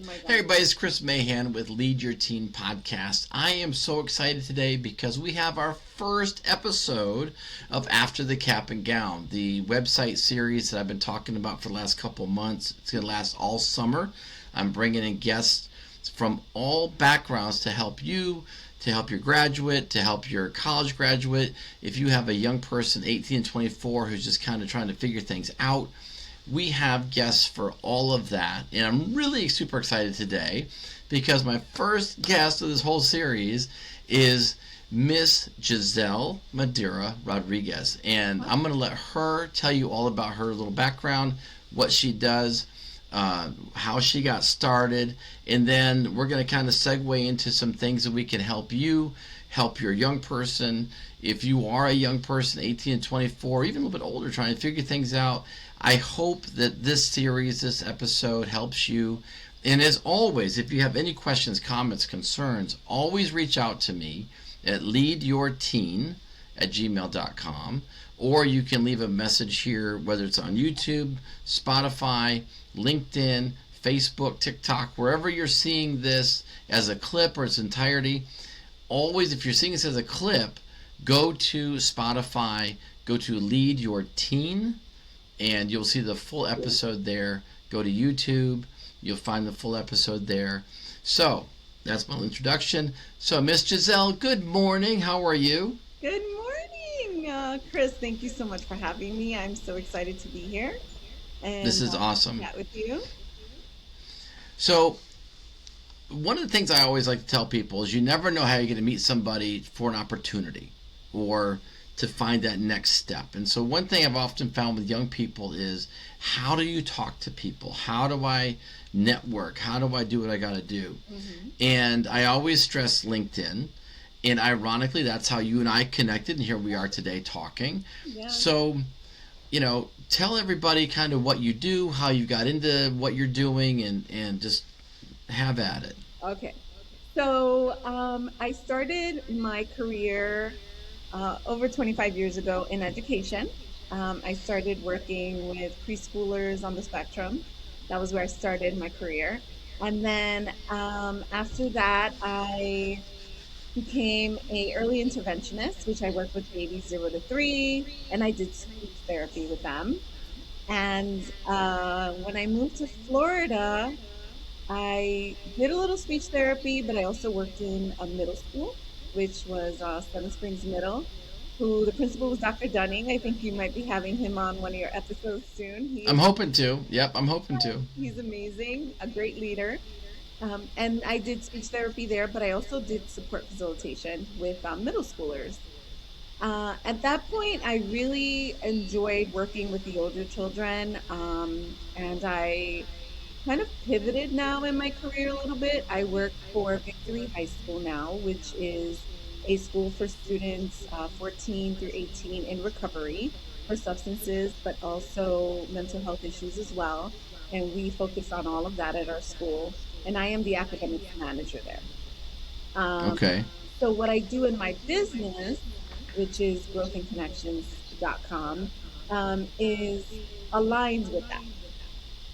Oh my Hey God. everybody, it's Chris Mahan with Lead Your Teen Podcast. I am so excited today because we have our first episode of After the Cap and Gown, the website series that I've been talking about for the last couple of months. It's going to last all summer. I'm bringing in guests from all backgrounds to help you, to help your graduate, to help your college graduate. If you have a young person, 18 and 24, who's just kind of trying to figure things out, we have guests for all of that. And I'm really super excited today because my first guest of this whole series is Miss Giselle Madeira Rodriguez. And I'm going to let her tell you all about her little background, what she does, how she got started, and then we're going to kind of segue into some things that we can help you, help your young person. If you are a young person, 18 and 24, even a little bit older, trying to figure things out, I hope that this series, this episode helps you. And as always, if you have any questions, comments, concerns, always reach out to me at leadyourteen@gmail.com, or you can leave a message here, whether it's on YouTube, Spotify, LinkedIn, Facebook, TikTok, wherever you're seeing this as a clip or its entirety. Always, if you're seeing this as a clip, go to Spotify, go to Lead Your Teen, and you'll see the full episode there. Go to YouTube, you'll find the full episode there. So, that's my introduction. So, Miss Giselle, good morning. How are you? Good morning, Chris. Thank you so much for having me. I'm so excited to be here This and is awesome. chat with you. So, one of the things I always like to tell people is you never know how you're going to meet somebody for an opportunity or to find that next step. And so, one thing I've often found with young people is how do you talk to people? How do I network? How do I do what I got to do? Hmm. And I always stress LinkedIn. And ironically, that's how you and I connected. And here we are today talking. Yeah. So, tell everybody kind of what you do, how you got into what you're doing, and just have at it. Okay. So I started my career over 25 years ago in education. I started working with preschoolers on the spectrum. That was where I started my career. And then after that, I became a early interventionist, which I worked with babies 0 to 3, and I did speech therapy with them. And when I moved to Florida, I did a little speech therapy, but I also worked in a middle school, which was Seven Springs Middle, who the principal was Dr. Dunning. I think you might be having him on one of your episodes soon. I'm hoping to. Yep, I'm hoping to. He's amazing, a great leader. And I did speech therapy there, but I also did support facilitation with middle schoolers. At that point, I really enjoyed working with the older children, and I kind of pivoted now in my career a little bit. I work for Victory High School now, which is a school for students 14 through 18 in recovery for substances, but also mental health issues as well. And we focus on all of that at our school. And I am the academics manager there. Um, Okay. so, what I do in my business, which is growthandconnections.com, is aligned with that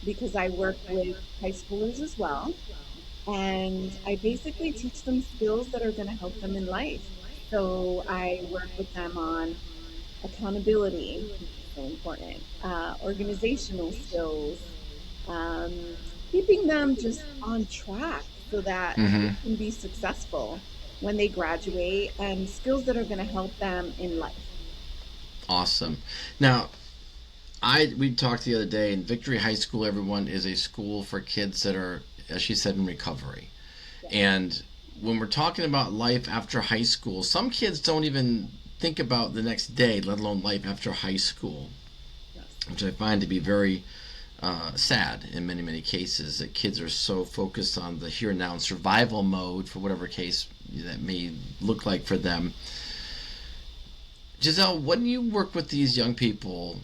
because I work with high schoolers as well. And I basically teach them skills that are going to help them in life. So I work with them on accountability, which is so important, organizational skills, um, keeping them just on track so that they Mm-hmm. can be successful when they graduate, and skills that are going to help them in life. Awesome. Now, we talked the other day, in Victory High School, everyone is a school for kids that are, as she said, in recovery. Yes, And when we're talking about life after high school, some kids don't even think about the next day, let alone life after high school, yes. which I find to be very sad in many, many cases, that kids are so focused on the here and now and survival mode for whatever case that may look like for them. Giselle, when you work with these young people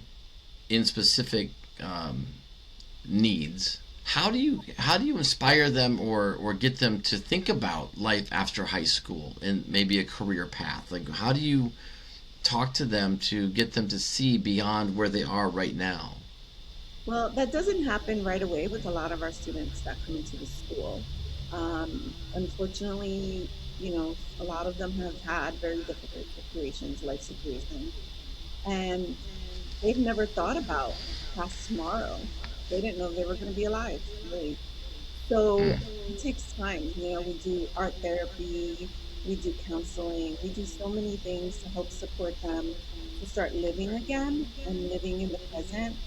in specific um, needs, how do you inspire them or get them to think about life after high school and maybe a career path? Like, how do you talk to them to get them to see beyond where they are right now? Well, that doesn't happen right away with a lot of our students that come into the school. Unfortunately, a lot of them have had very difficult situations, life situations, and they've never thought about past tomorrow. They didn't know they were going to be alive, really. So Mm. it takes time. We do art therapy, we do counseling, we do so many things to help support them to start living again and living in the present.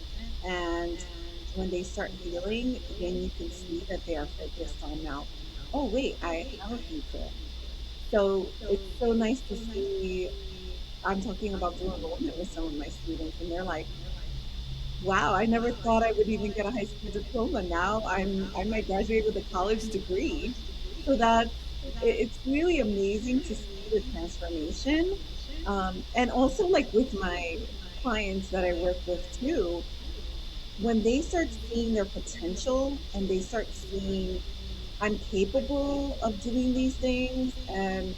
And when they start healing, then you can see that they are focused on now, oh, wait, I have a future. So it's so nice to see. I'm talking about dual enrollment with some of my students, and they're like, wow, I never thought I would even get a high school diploma. Now I might graduate with a college degree. So it's really amazing to see the transformation. And also like with my clients that I work with too, when they start seeing their potential and they start seeing I'm capable of doing these things. And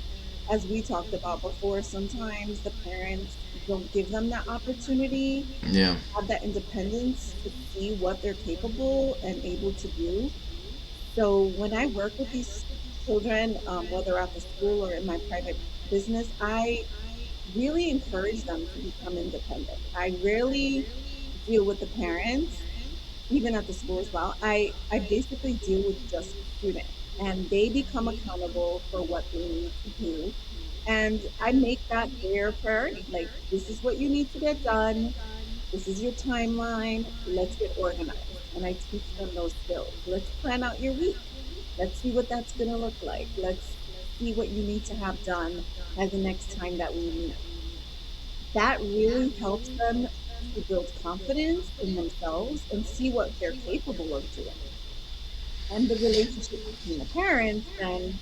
as we talked about before, sometimes the parents don't give them that opportunity Yeah. have that independence to see what they're capable and able to do. So when I work with these children, whether at the school or in my private business, I really encourage them to become independent. I rarely deal with the parents, even at the school as well. I basically deal with just the student and they become accountable for what they need to do. And I make that their priority. Like, this is what you need to get done. This is your timeline. Let's get organized. And I teach them those skills. Let's plan out your week. Let's see what that's going to look like. Let's see what you need to have done by the next time that we meet. That really helps them to build confidence in themselves and see what they're capable of doing. And the relationship between the parents then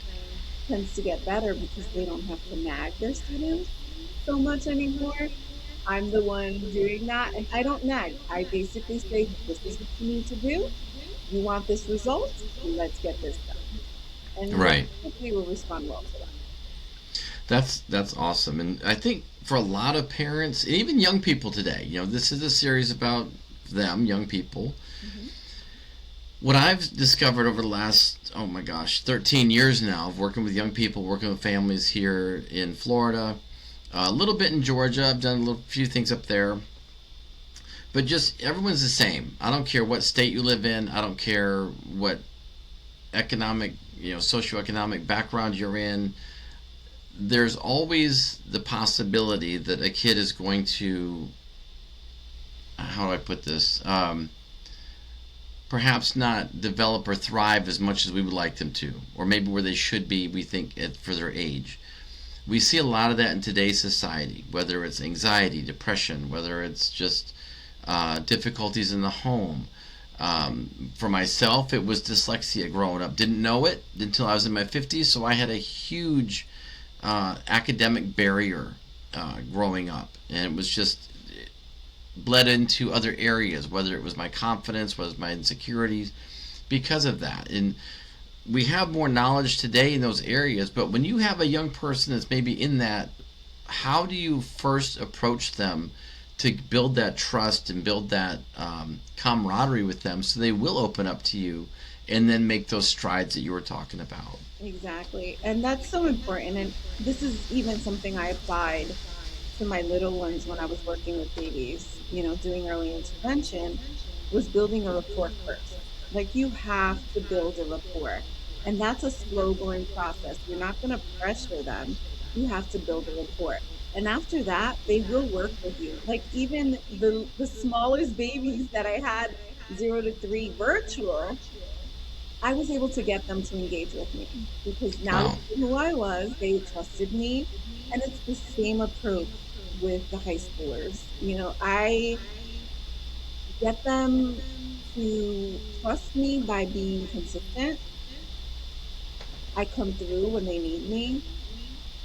tends to get better because they don't have to nag their students so much anymore. I'm the one doing that, and I don't nag. I basically say, this is what you need to do. You want this result? Let's get this done. And they Right. typically will respond well to that. That's awesome, and I think for a lot of parents, and even young people today, this is a series about them, young people. Hmm. What I've discovered over the last, oh my gosh, 13 years now of working with young people, working with families here in Florida, a little bit in Georgia. I've done few things up there, but just everyone's the same. I don't care what state you live in. I don't care what economic, socioeconomic background you're in. There's always the possibility that a kid is going to, how do I put this, perhaps not develop or thrive as much as we would like them to, or maybe where they should be, we think, for their age. We see a lot of that in today's society, whether it's anxiety, depression, whether it's just difficulties in the home. For myself, it was dyslexia growing up. Didn't know it until I was in my 50s, so I had a huge academic barrier growing up, and it was just bled into other areas, whether it was my confidence, whether it was my insecurities, because of that. And we have more knowledge today in those areas, but when you have a young person that's maybe in that, how do you first approach them to build that trust and build that camaraderie with them so they will open up to you and then make those strides that you were talking about? Exactly. And that's so important. And this is even something I applied to my little ones when I was working with babies, doing early intervention, was building a rapport first. Like, you have to build a rapport. And that's a slow going process. You're not going to pressure them. You have to build a rapport. And after that, they will work with you. Like, even the smallest babies that I had, 0 to 3 virtual, I was able to get them to engage with me because now Wow. they knew who I was, they trusted me, and it's the same approach with the high schoolers. I get them to trust me by being consistent. I come through when they need me.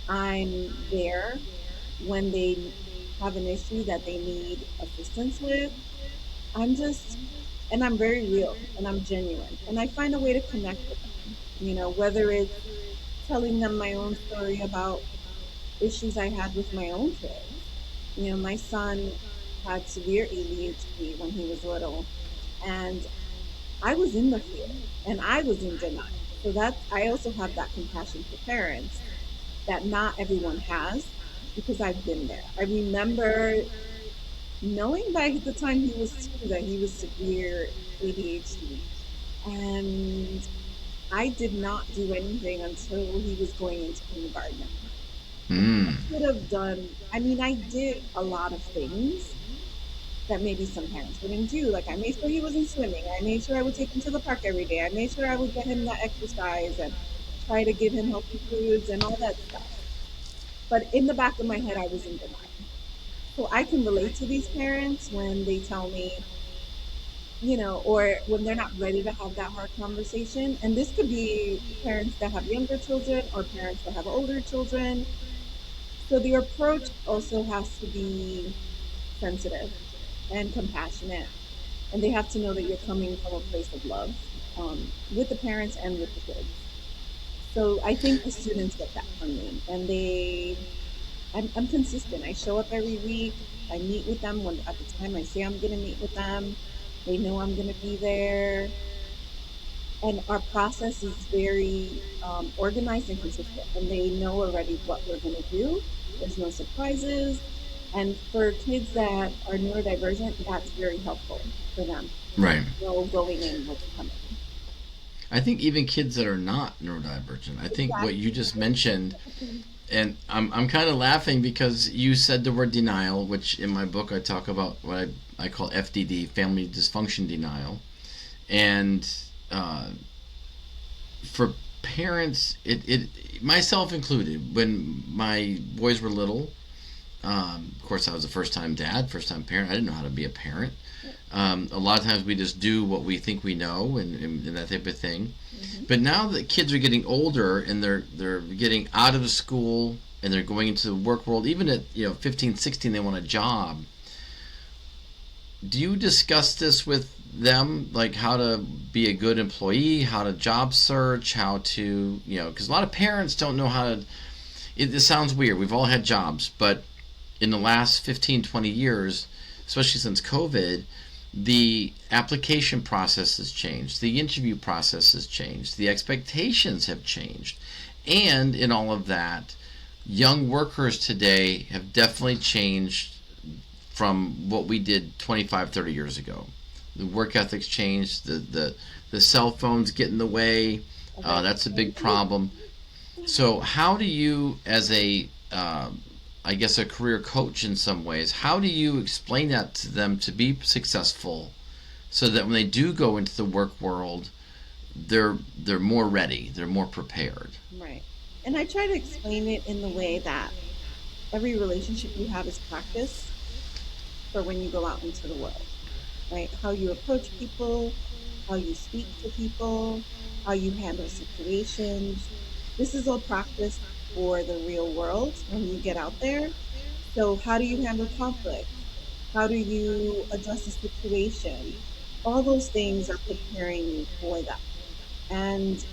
I'm there when they have an issue that they need assistance with. I'm just, and I'm very real and I'm genuine. And I find a way to connect with them, whether it's telling them my own story about issues I had with my own kids. My son had severe ADHD when he was little, And I was in the fear and I was in denial. So that's, I also have that compassion for parents that not everyone has, because I've been there. I remember knowing by the time he was 2 that he was severe ADHD. And I did not do anything until he was going into kindergarten. I Mm. could have done, I mean, I did a lot of things that maybe some parents wouldn't do. Like I made sure he wasn't swimming. I made sure I would take him to the park every day. I made sure I would get him that exercise and try to give him healthy foods and all that stuff. But in the back of my head, I was in denial. So I can relate to these parents when they tell me, or when they're not ready to have that hard conversation. And this could be parents that have younger children or parents that have older children. So the approach also has to be sensitive and compassionate. And they have to know that you're coming from a place of love, with the parents and with the kids. So I think the students get that from me. And I'm consistent. I show up every week. I meet with them when at the time I say I'm going to meet with them. They know I'm going to be there. And our process is very organized and consistent. And they know already what we're going to do. There's no surprises. And for kids that are neurodivergent, that's very helpful for them. Right. Know going in what's coming. I think even kids that are not neurodivergent, I think what you just mentioned, Exactly. and I'm kind of laughing because you said the word denial, which in my book I talk about what I call FDD, family dysfunction denial. And uh, for parents, myself included, when my boys were little, of course, I was a first time dad, first time parent. I didn't know how to be a parent. A lot of times we just do what we think we know and that type of thing. Mm-hmm. But now that kids are getting older and they're getting out of school and they're going into the work world, even at 15, 16, they want a job. Do you discuss this with them, like how to be a good employee, how to job search, how to, because a lot of parents don't know how to. It sounds weird. We've all had jobs, but in the last 15, 20 years, especially since COVID, the application process has changed, the interview process has changed, the expectations have changed. And in all of that, young workers today have definitely changed from what we did 25, 30 years ago. The work ethics changed, the cell phones get in the way. That's a big problem. So, how do you, as I guess, a career coach in some ways, how do you explain that to them to be successful, so that when they do go into the work world, they're more ready, they're more prepared? Right. And I try to explain it in the way that every relationship you have is practice for when you go out into the world, right? How you approach people, how you speak to people, how you handle situations. This is all practice for the real world when you get out there. So, how do you handle conflict? How do you address a situation? All those things are preparing you for that. And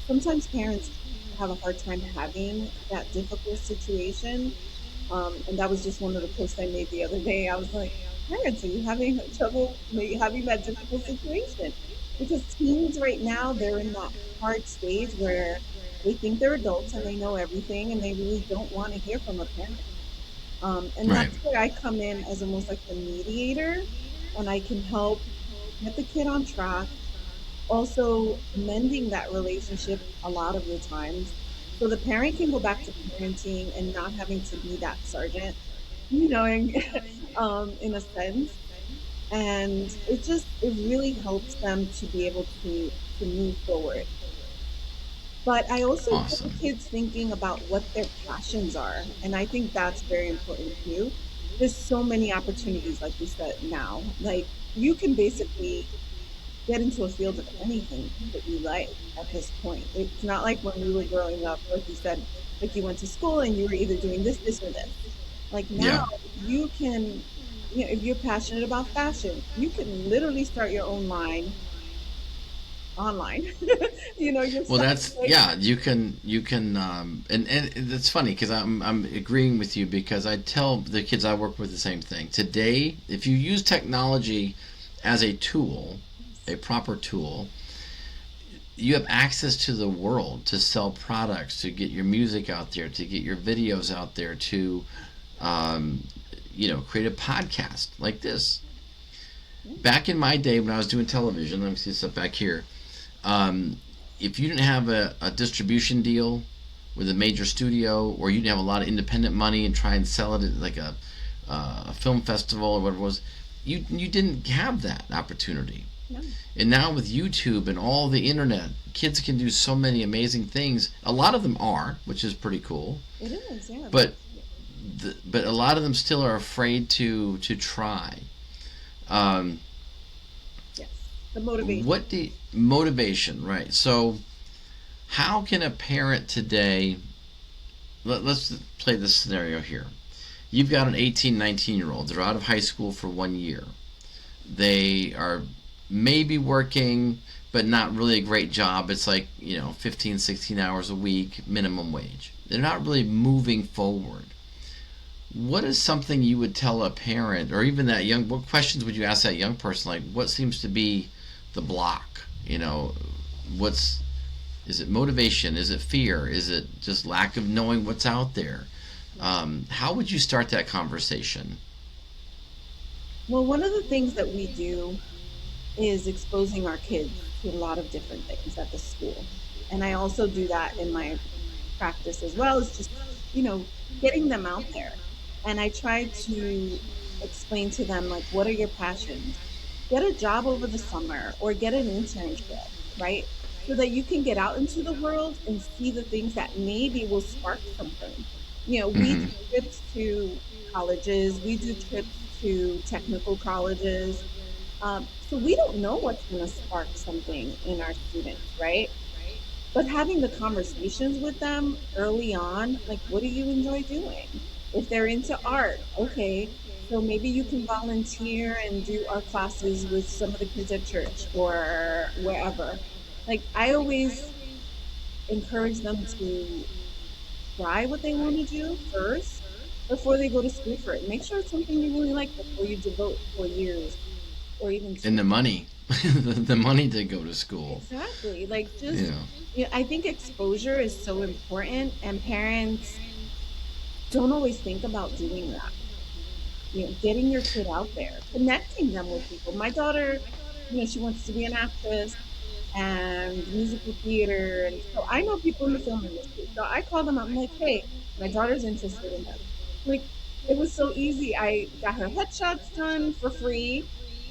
sometimes parents have a hard time having that difficult situation. And that was just one of the posts I made the other day. I was like, parents, are you having trouble having that difficult situation? Because teens right now, they're in that hard stage where they think they're adults and they know everything and they really don't want to hear from a parent. And Right. that's where I come in as almost like the mediator, and I can help get the kid on track, also mending that relationship a lot of the times. So the parent can go back to parenting and not having to be that sergeant, and, in a sense. And it really helps them to be able to move forward. But I also get the Awesome. kids thinking about what their passions are. And I think that's very important too. There's so many opportunities, like you said, now. Like you can basically get into a field of anything that you like at this point. It's not like when we were growing up, like you said, like you went to school and you were either doing this, or this. Like now Yeah. you can, if you're passionate about fashion, you can literally start your own line online. Your Well, that's, site. yeah. You can and it's funny because I'm agreeing with you, because I tell the kids I work with the same thing. Today, if you use technology as a tool, a proper tool, you have access to the world to sell products, to get your music out there, to get your videos out there, to um, create a podcast like this. Back in my day when I was doing television, let me see this up back here. Um, if you didn't have a distribution deal with a major studio, or you didn't have a lot of independent money and try and sell it at like a film festival or whatever it was, you didn't have that opportunity. No, And now with YouTube and all the internet, kids can do so many amazing things. A lot of them are, which is pretty cool. it is, yeah. But but a lot of them still are afraid to try. Um, Yes, the motivation. what the motivation, right? So how can a parent today? Let's play this scenario here. You've got an 18, 19-year old. They're out of high school for 1 year. They are maybe working, but not really a great job. It's like 15, 16 hours a week, minimum wage. They're not really moving forward. What is something you would tell a parent, or even that young? What questions would you ask that young person? Like, what seems to be the block? What's is it motivation? Is it fear? Is it just lack of knowing what's out there? How would you start that conversation? Well, one of the things that we do is exposing our kids to a lot of different things at the school. And I also do that in my practice as well, is just, you know, getting them out there. And I try to explain to them, like, what are your passions? Get a job over the summer or get an internship, right? So that you can get out into the world and see the things that maybe will spark something. We do Hmm. trips to colleges, we do trips to technical colleges. So we don't know what's going to spark something in our students, right? But having the conversations with them early on, like, what do you enjoy doing? If they're into art, okay, so maybe you can volunteer and do art classes with some of the kids at church or wherever. Like, I always encourage them to try what they want to do first before they go to school for it. Make sure it's something you really like before you devote 4 years or even And two. the money, the money to go to school. Exactly. Like, just, Yeah. I think exposure is so important, and parents don't always think about doing that. Getting your kid out there, connecting them with people. My daughter, she wants to be an actress and musical theater. And so I know people in the film industry. So I call them up. I'm like, hey, my daughter's interested in this. Like, it was so easy. I got her headshots done for free.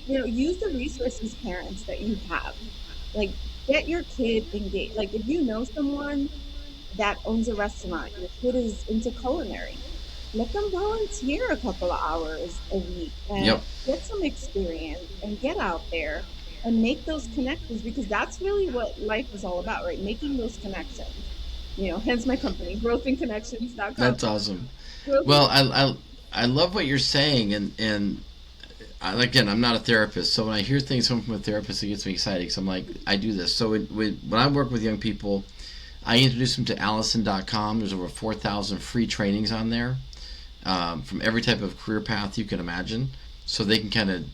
Use the resources, parents, that you have. Like, get your kid engaged. Like, if you know someone that owns a restaurant, your kid is into culinary, let them volunteer a couple of hours a week and Yep. get some experience and get out there and make those connections, because that's really what life is all about, right? Making those connections. Hence my company, growthandconnections.com. That's awesome. Growth and Well, I love what you're saying, and again, I'm not a therapist, so when I hear things come from a therapist, it gets me excited because I'm like, I do this. So when I work with young people, I introduce them to Allison.com. There's over 4,000 free trainings on there, from every type of career path you can imagine. So they can kind of,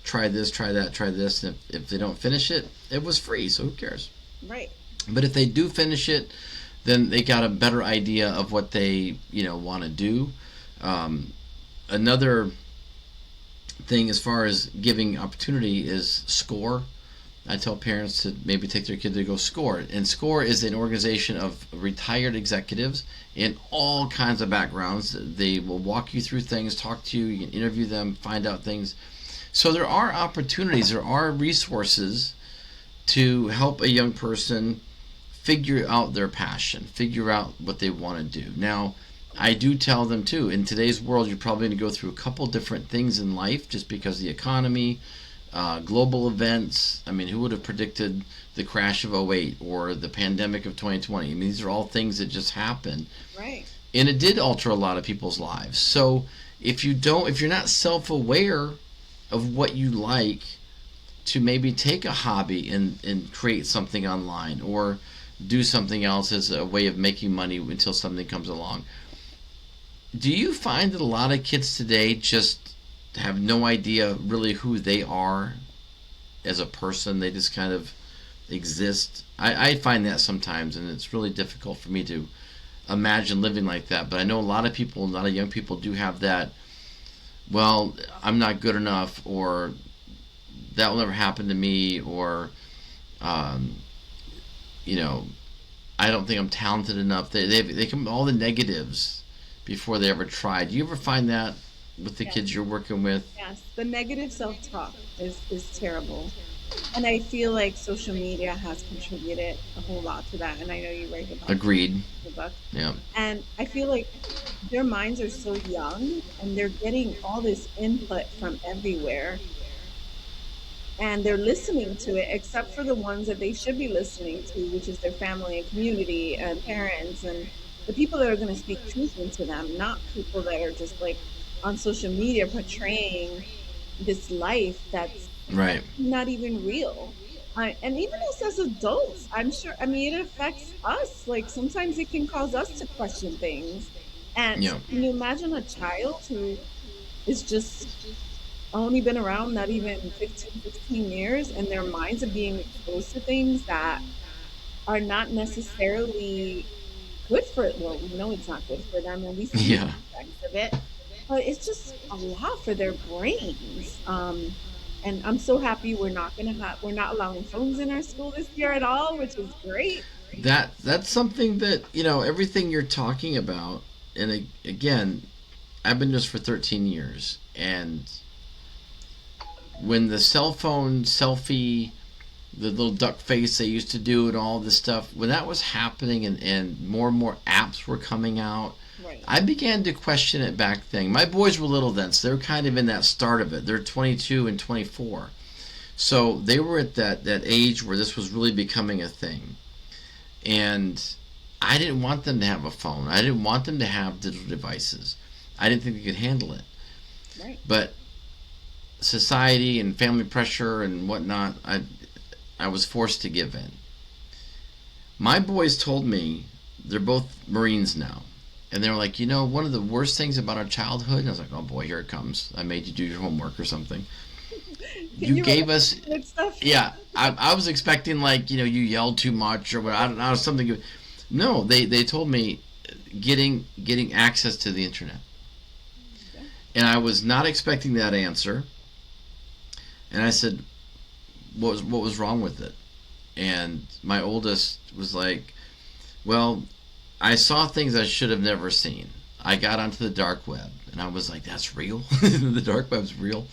try this, try that, try this. And if they don't finish it, it was free, so who cares? right. But if they do finish it, then they got a better idea of what they, want to do. Um, Another thing as far as giving opportunity is SCORE. I tell parents to maybe take their kid to go SCORE. And SCORE is an organization of retired executives in all kinds of backgrounds. They will walk you through things, talk to you, you can interview them, find out things. So there are opportunities, there are resources to help a young person figure out their passion, figure out what they want to do. Now, I do tell them too, in today's world, you're probably going to go through a couple different things in life just because of the economy, global events. I mean, who would have predicted the crash of '08 or the pandemic of 2020? I mean, these are all things that just happened. Right. And it did alter a lot of people's lives. So if you're not self-aware of what you like, to maybe take a hobby and create something online or do something else as a way of making money until something comes along. Do you find that a lot of kids today just have no idea really who they are as a person. They just kind of exist. I find that sometimes, and it's really difficult for me to imagine living like that. But I know a lot of people, a lot of young people do have that. Well, I'm not good enough, or that will never happen to me, or um, you know, I don't think I'm talented enough. They come all the negatives before they ever tried. Do you ever find that with the Yes, kids you're working with? yes. The negative self-talk is terrible. And I feel like social media has contributed a whole lot to that. And I know you write about that Agreed. in the book. Yeah. And I feel like their minds are so young and they're getting all this input from everywhere and they're listening to it, except for the ones that they should be listening to, which is their family and community and parents and the people that are going to speak truth into them, not people that are just like on social media portraying this life that's Right. not even real. And even us as adults, I'm sure, I mean, it affects us. Like sometimes it can cause us to question things. And Yeah. can you imagine a child who is just only been around not even 15, 16 years and their minds are being exposed to things that are not necessarily good for it. Well, we know it's not good for them and we see Yeah. the effects of it, but it's just a lot for their brains. And I'm so happy we're not allowing phones in our school this year at all, which is great. That's something that everything you're talking about, and again, I've been just for 13 years, and when the cell phone selfie, the little duck face they used to do, and all this stuff, when that was happening, and more apps were coming out, Right. I began to question it back then. My boys were little then, so they were kind of in that start of it. They're 22 and 24. So they were at that age where this was really becoming a thing. And I didn't want them to have a phone. I didn't want them to have digital devices. I didn't think they could handle it. Right. But society and family pressure and whatnot, I was forced to give in. My boys told me, they're both Marines now, and they were like, one of the worst things about our childhood, and I was like, oh boy, here it comes. I made you do your homework or something. Can You you gave us, good stuff? yeah, I was expecting, like, you yelled too much or what, I don't know, something. No, they told me getting access to the internet. Yeah. And I was not expecting that answer. And I said, what was wrong with it? And my oldest was like, well, I saw things I should have never seen. I got onto the dark web, and I was like, that's real? The dark web's real?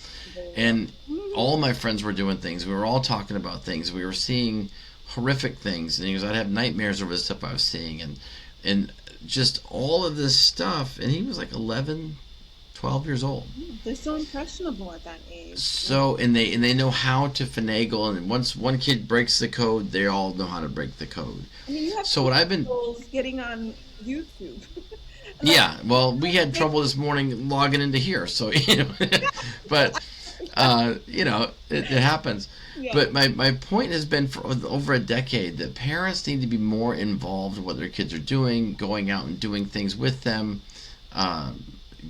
And all my friends were doing things. We were all talking about things. We were seeing horrific things. And he goes, I'd have nightmares over the stuff I was seeing. And just all of this stuff. And he was like 11, 12 years old. They're so impressionable at that age. So, and they know how to finagle. And once one kid breaks the code, they all know how to break the code. I mean, you have So what I've been, girls getting on YouTube. yeah, well, we had trouble this morning logging into here. So, but, it happens. Yeah. But my point has been for over a decade that parents need to be more involved in what their kids are doing, going out and doing things with them,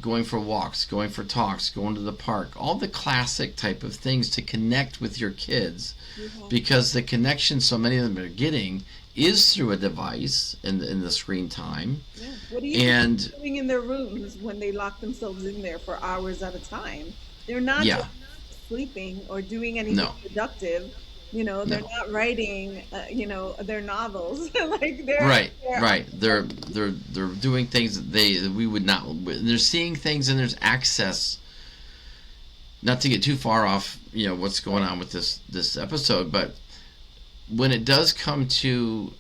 going for walks, going for talks, going to the park, all the classic type of things to connect with your kids, because the connection so many of them are getting is through a device in the screen time. Yeah. What do you think And they're doing in their rooms when they lock themselves in there for hours at a time? They're not yeah, just sleeping or doing anything no, productive. They're no. not writing, their novels. Like Right, they're right. They're doing things that we would not. They're seeing things, and there's access. Not to get too far off, what's going on with this episode, but when it does come to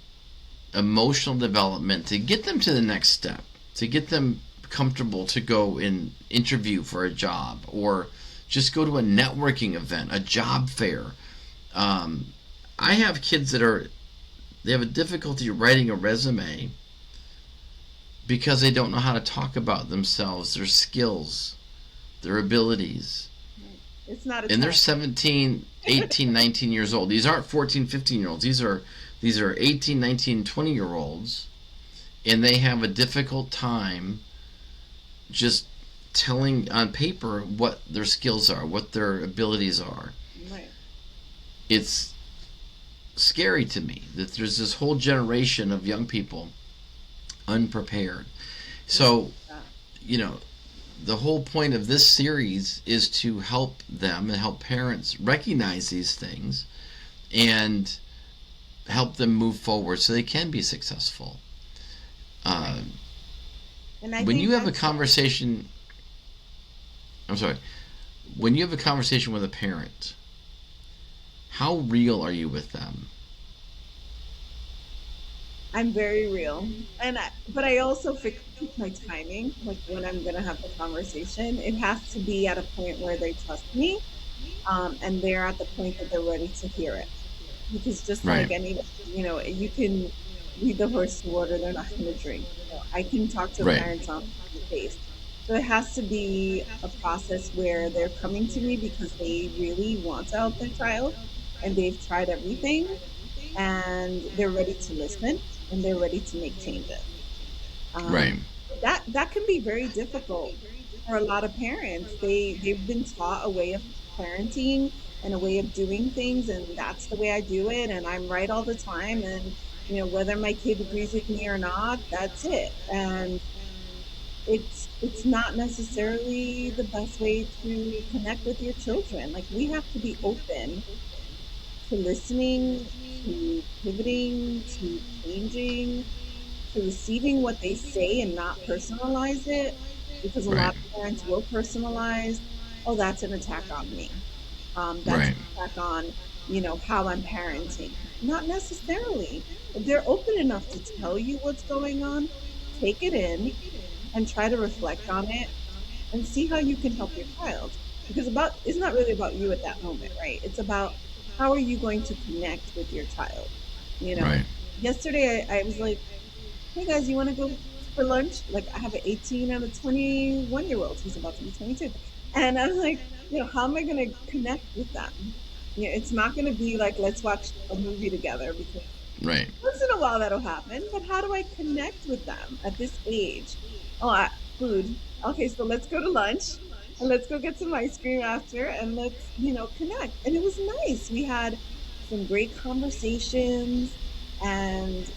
emotional development, to get them to the next step, to get them comfortable to go and interview for a job, or just go to a networking event, a job fair. I have kids they have a difficulty writing a resume because they don't know how to talk about themselves, their skills, their abilities. it's not a And they're test. 17, 18, 19 years old. These aren't 14, 15-year-olds. These are 18, 19, 20-year-olds, and they have a difficult time just telling on paper what their skills are, what their abilities are. Right. it's scary to me that there's this whole generation of young people unprepared. So, Yeah. you know, the whole point of this series is to help them and help parents recognize these things and help them move forward so they can be successful. Right. Uh, And I when you think have a that's conversation, I'm sorry, when you have a conversation with a parent, how real are you with them? I'm very real. But I also pick my timing, like when I'm gonna have the conversation. It has to be at a point where they trust me, and they're at the point that they're ready to hear it. Because just like Right, any, you can lead the horse to water, they're not gonna drink. I can talk to right, parents on the face. So it has to be a process where they're coming to me because they really want to help their child and they've tried everything and they're ready to listen and they're ready to make changes. right, Um, that can be very difficult for a lot of parents. They've been taught a way of parenting and a way of doing things, and that's the way I do it, and I'm right all the time. And whether my kid agrees with me or not, that's it. And it's not necessarily the best way to connect with your children. Like we have to be open to listening, to pivoting, to changing, to receiving what they say and not personalize it, because a lot right, of parents will personalize, oh, that's an attack on me. That's an right, attack on, how I'm parenting. Not necessarily. If they're open enough to tell you what's going on, take it in and try to reflect on it and see how you can help your child. Because it's not really about you at that moment, right? It's about how are you going to connect with your child. You know, right. yesterday I was like, hey guys, you want to go for lunch? Like I have an 18 and a 21-year old. He's about to be 22. And I'm like, how am I going to connect with them? It's not going to be like, let's watch a movie together because Right. once in a while that'll happen, but how do I connect with them at this age? Oh, food. Okay, so let's go to lunch and let's go get some ice cream after and let's, connect. And it was nice. We had some great conversations and,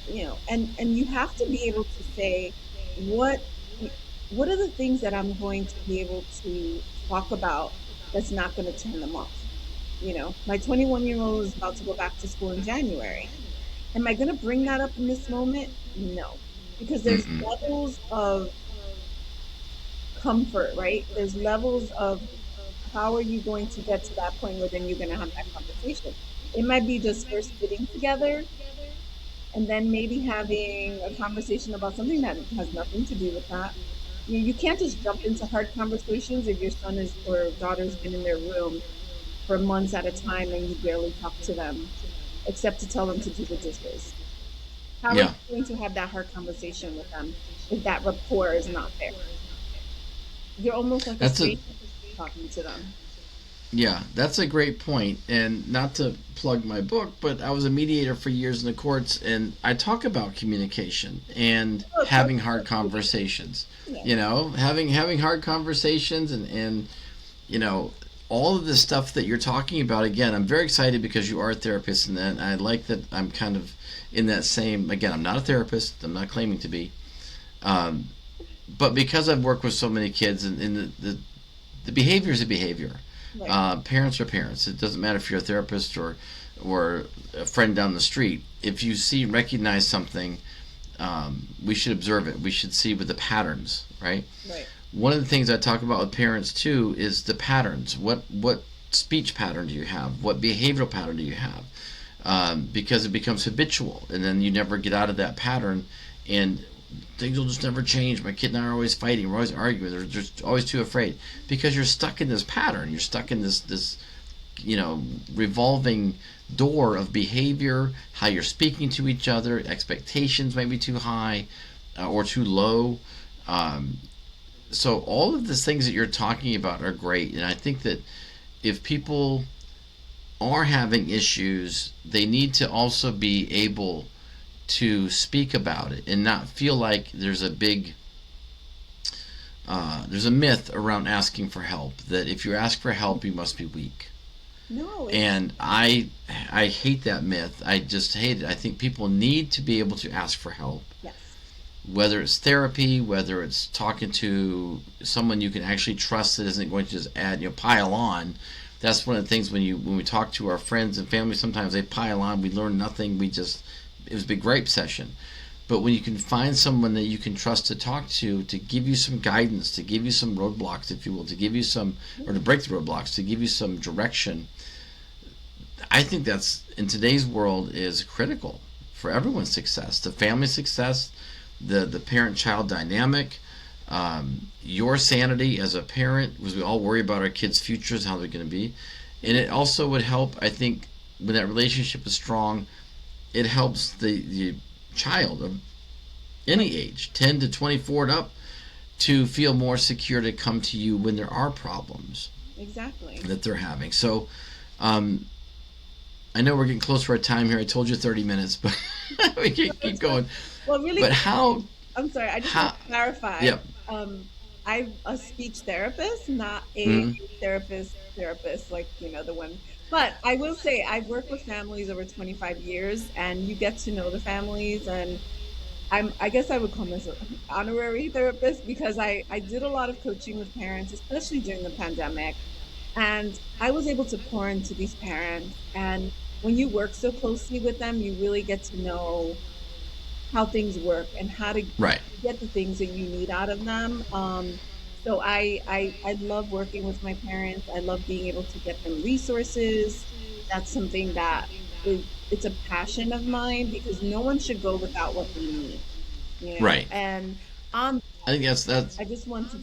and you have to be able to say what what are the things that I'm going to be able to talk about that's not going to turn them off? My 21-year-old is about to go back to school in January. Am I going to bring that up in this moment? No, because there's Mm-mm. levels of comfort, right? There's levels of how are you going to get to that point where then you're going to have that conversation. It might be just first sitting together and then maybe having a conversation about something that has nothing to do with that. You can't just jump into hard conversations if your son is or daughter's been in their room for months at a time and you barely talk to them except to tell them to do the dishes. How are you Yeah. going to have that hard conversation with them if that rapport is not there? You're almost like a That's a stranger talking to them. that's a great point. And not to plug my book, but I was a mediator for years in the courts, and I talk about communication and Oh, having hard conversations. yeah, Having hard conversations and you know all of the stuff that you're talking about. Again, I'm very excited because you are a therapist, and I like that I'm kind of in that same. Again, I'm not a therapist. I'm not claiming to be. Um, but because I've worked with so many kids, and the behavior is a behavior. right. Parents are parents. It doesn't matter if you're a therapist or a friend down the street. If you see and recognize something, we should observe it. We should see with the patterns, right? Right. One of the things I talk about with parents too is the patterns. What speech pattern do you have? What behavioral pattern do you have? Because it becomes habitual, and then you never get out of that pattern, and things will just never change. My kid and I are always fighting. We're always arguing. They're just always too afraid because you're stuck in this pattern. You're stuck in this revolving door of behavior, how you're speaking to each other, expectations may be too high or too low. Um, so all of the things that you're talking about are great, and I think that if people are having issues, they need to also be able to speak about it and not feel like there's a myth around asking for help that if you ask for help you must be weak. No, it's And I hate that myth. I just hate it. I think people need to be able to ask for help, yes. whether it's therapy, whether it's talking to someone you can actually trust that isn't going to just add, pile on. That's one of the things when we talk to our friends and family, sometimes they pile on. We learn nothing. It was a big gripe session. But when you can find someone that you can trust to talk to give you some guidance, to give you some roadblocks, if you will, to give you some, or to break the roadblocks, to give you some direction, I think that's, in today's world, is critical for everyone's success, the family success, the parent child dynamic, your sanity as a parent, because we all worry about our kids' futures, how they're going to be. And it also would help, I think, when that relationship is strong, it helps the child of any age, 10 to 24 and up, to feel more secure to come to you when there are problems Exactly. that they're having. So, um, I know we're getting close to our time here. I told you 30 minutes, but we can No, keep it's fine. going. Well, really, But how, I'm sorry. I just want how, to clarify. yep. Um, I'm a speech therapist, not a Mm-hmm. therapist like, the one. But I will say I've worked with families over 25 years, and you get to know the families. And I guess I would call myself an honorary therapist because I did a lot of coaching with parents, especially during the pandemic. And I was able to pour into these parents. And when you work so closely with them, you really get to know how things work and how to Right. get the things that you need out of them. So I love working with my parents. I love being able to get them resources. That's something that it's a passion of mine because no one should go without what they need, Right. And on I think that, that's I just want to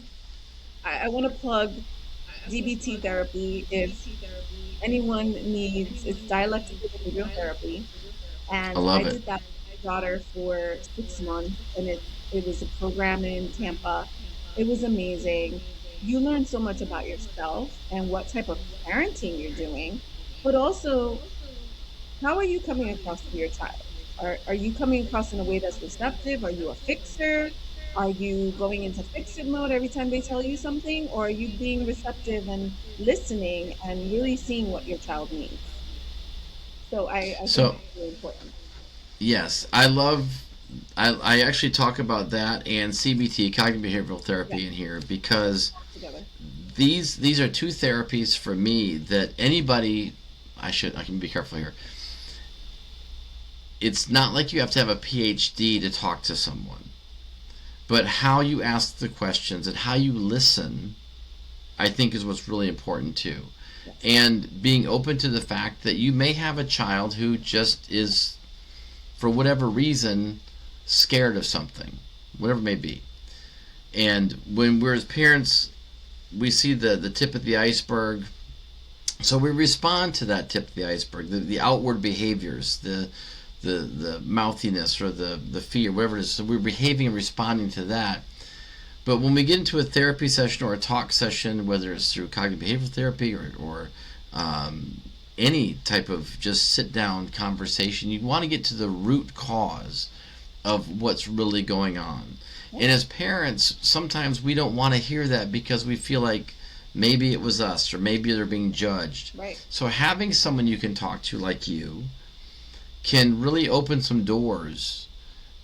I want to plug DBT therapy if anyone needs. It's dialectical behavioral therapy, I and I love it. did that with my daughter for 6 months, and it was a program in Tampa. It was amazing. You learn so much about yourself and what type of parenting you're doing, but also how are you coming across to your child? Are you coming across in a way that's receptive? Are you a fixer? Are you going into fix it mode every time they tell you something? Or are you being receptive and listening and really seeing what your child needs? So I think So that's really important. yes, I love. I actually talk about that and CBT, cognitive behavioral Yeah, therapy, in here because together. these are two therapies for me that anybody. I can be careful here. It's not like you have to have a PhD to talk to someone, but how you ask the questions and how you listen, I think, is what's really important too. Yes. And being open to the fact that you may have a child who just is, for whatever reason, scared of something, whatever it may be. And when we're as parents, we see the tip of the iceberg. So we respond to that tip of the iceberg, the outward behaviors, the mouthiness or the fear, whatever it is. So we're behaving and responding to that. But when we get into a therapy session or a talk session, whether it's through cognitive behavioral therapy or any type of just sit down conversation, you want to get to the root cause of what's really going on. Yeah. And as parents, sometimes we don't want to hear that because we feel like maybe it was us or maybe they're being judged. Right. So having someone you can talk to like you can really open some doors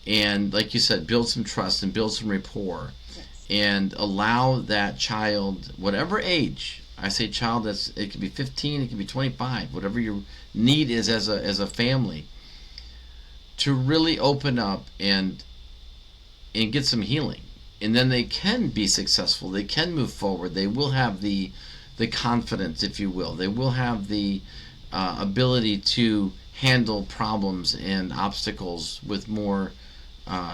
and, like you said, build some trust and build some rapport Yes. and allow that child, whatever age, I say child, that's, it could be 15, it could be 25, whatever your need is as a family, to really open up and get some healing. And then they can be successful. They can move forward. They will have the confidence, if you will. They will have the ability to handle problems and obstacles with more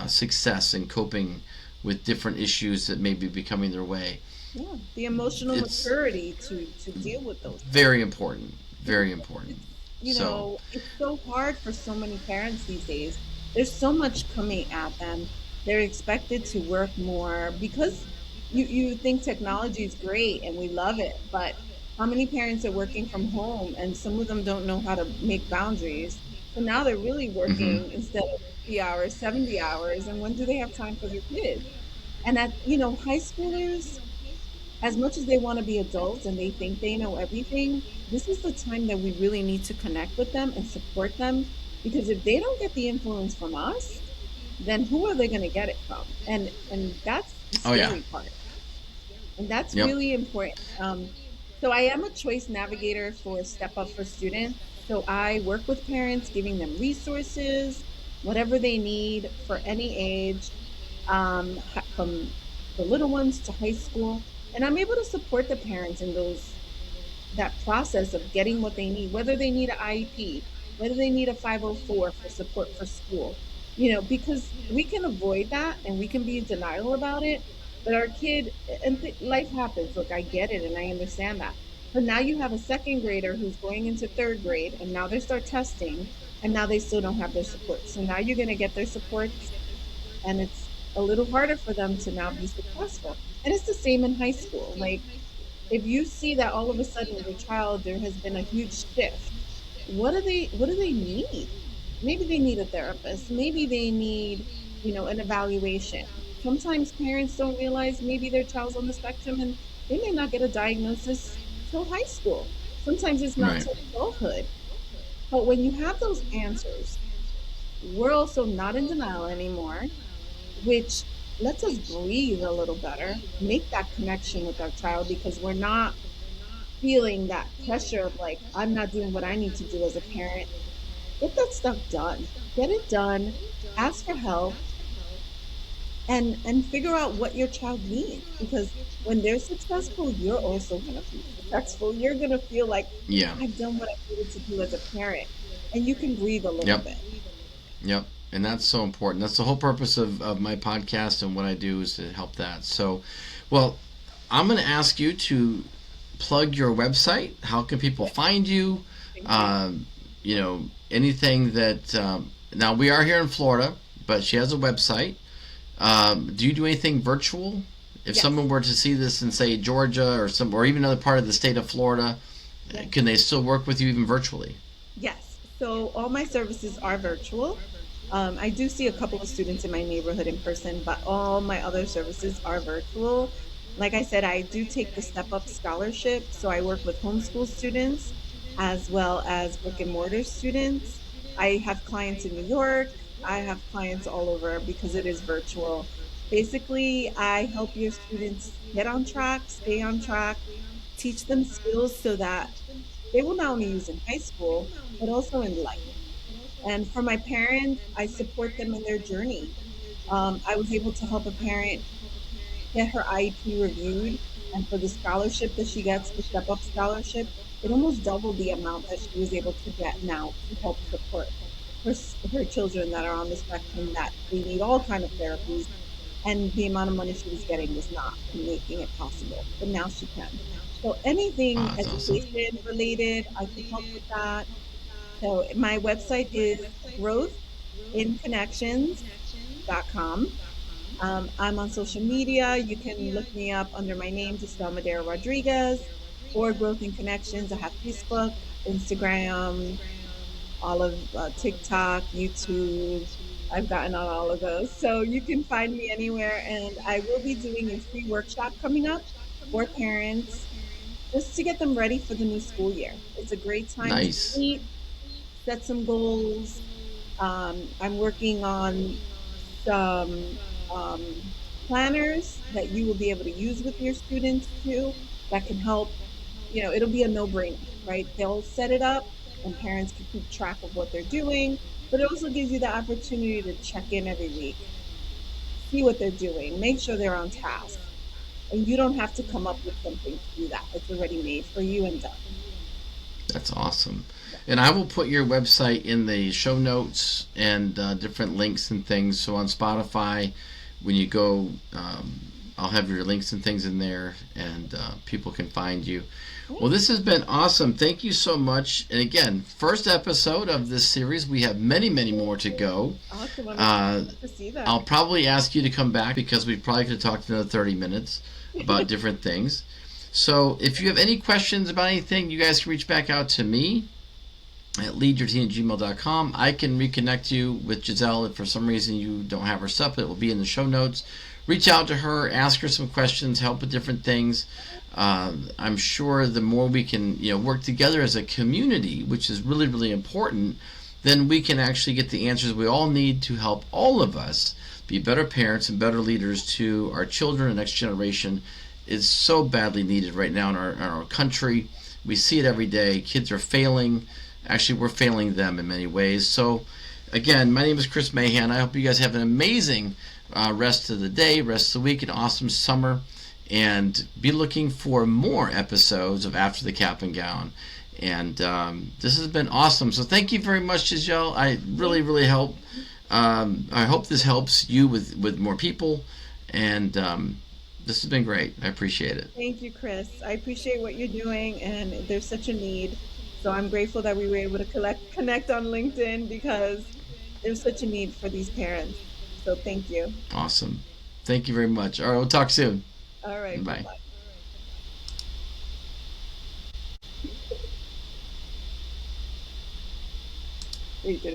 success and coping with different issues that may be becoming their way. Yeah. The emotional It's maturity to deal with those things. very important. Very important. It's, So, it's so hard for so many parents these days. There's so much coming at them. They're expected to work more because you think technology is great and we love it, but how many parents are working from home and some of them don't know how to make boundaries? So now they're really mhm. working instead of 50 hours, 70 hours, and when do they have time for their kids? And high schoolers, as much as they want to be adults and they think they know everything, this is the time that we really need to connect with them and support them. Because if they don't get the influence from us, then who are they going to get it from? And that's the Oh yeah. scary part. And that's Yep. really important. So I am a choice navigator for Step Up for Students. So I work with parents, giving them resources, whatever they need for any age, from the little ones to high school. And I'm able to support the parents in that process of getting what they need, whether they need an IEP, whether they need a 504 for support for school, because we can avoid that and we can be in denial about it. But our kid, and life happens. Look, I get it and I understand that. But now you have a second grader who's going into third grade and now they start testing and now they still don't have their support. So now you're going to get their supports and it's a little harder for them to now be successful. And it's the same in high school. Like, if you see that all of a sudden with your child there has been a huge shift, what do they need? Maybe they need a therapist, maybe they need, an evaluation. Sometimes parents don't realize maybe their child's on the spectrum and they may not get a diagnosis till high school. Sometimes it's not Right. till adulthood. But when you have those answers, we're also not in denial anymore, which lets us breathe a little better, make that connection with our child, because we're not feeling that pressure of like, I'm not doing what I need to do as a parent. Get that stuff done. Get it done. Ask for help and figure out what your child needs, because when they're successful, you're also going to be successful. You're going to feel like Yeah. I've done what I needed to do as a parent, and you can breathe a little Yep. bit. Yep. And that's so important. That's the whole purpose of my podcast and what I do is to help that. So, well, I'm going to ask you to plug your website. How can people find you? Thank you. Um, anything that. Now, we are here in Florida, but she has a website. Do you do anything virtual? If Yes. someone were to see this in, say, Georgia or even another part of the state of Florida, Yes. can they still work with you even virtually? Yes. So all my services are virtual. I do see a couple of students in my neighborhood in person, but all my other services are virtual. Like I said, I do take the Step Up Scholarship. So I work with homeschool students as well as brick and mortar students. I have clients in New York. I have clients all over because it is virtual. Basically, I help your students get on track, stay on track, teach them skills so that they will not only use in high school, but also in life. And for my parents, I support them in their journey. I was able to help a parent get her IEP reviewed, and for the scholarship that she gets, the Step Up Scholarship, it almost doubled the amount that she was able to get now to help support her children that are on the spectrum that they need all kind of therapies, and the amount of money she was getting was not making it possible, but now she can. So anything Wow, that's awesome. education related, I can help with that. So my website is growthinconnections.com. I'm on social media. You can look me up under my name, Giselle Madera Rodriguez, or Growth in Connections. I have Facebook, Instagram, all of TikTok, YouTube. I've gotten on all of those. So you can find me anywhere. And I will be doing a free workshop coming up for parents just to get them ready for the new school year. It's a great time to Nice. meet, set some goals. I'm working on some planners that you will be able to use with your students too, that can help. It'll be a no-brainer, right? They'll set it up and parents can keep track of what they're doing, but it also gives you the opportunity to check in every week, see what they're doing, make sure they're on task. And you don't have to come up with something to do that. It's already made for you and done. That's awesome. Yeah. And I will put your website in the show notes and different links and things. So on Spotify, when you go, I'll have your links and things in there, and people can find you. Well, Great. this has been awesome. Thank you so much. And again, first episode of this series. We have many, many more to go. Awesome. I'm Uh, excited to see that. I'll probably ask you to come back because we probably could have talked another 30 minutes about different things. So if you have any questions about anything, you guys can reach back out to me at leadyourteen@gmail.com. I can reconnect you with Giselle if for some reason you don't have her stuff. It will be in the show notes. reach out to her, ask her some questions, help with different things. I'm sure the more we can, work together as a community, which is really, really important, then we can actually get the answers we all need to help all of us be better parents and better leaders to our children and next generation. Is so badly needed right now in our country. We see it every day. Kids are failing. Actually, we're failing them in many ways. So, again, my name is Chris Mahan. I hope you guys have an amazing rest of the day, rest of the week, an awesome summer, and be looking for more episodes of After the Cap and Gown. And this has been awesome. So thank you very much, Giselle. I really, really hope. I hope this helps you with more people. And this has been great. I appreciate it. Thank you, Chris. I appreciate what you're doing, and there's such a need. So I'm grateful that we were able to connect on LinkedIn because there's such a need for these parents. So thank you. Awesome. Thank you very much. All right, we'll talk soon. All right. Bye. Bye-bye.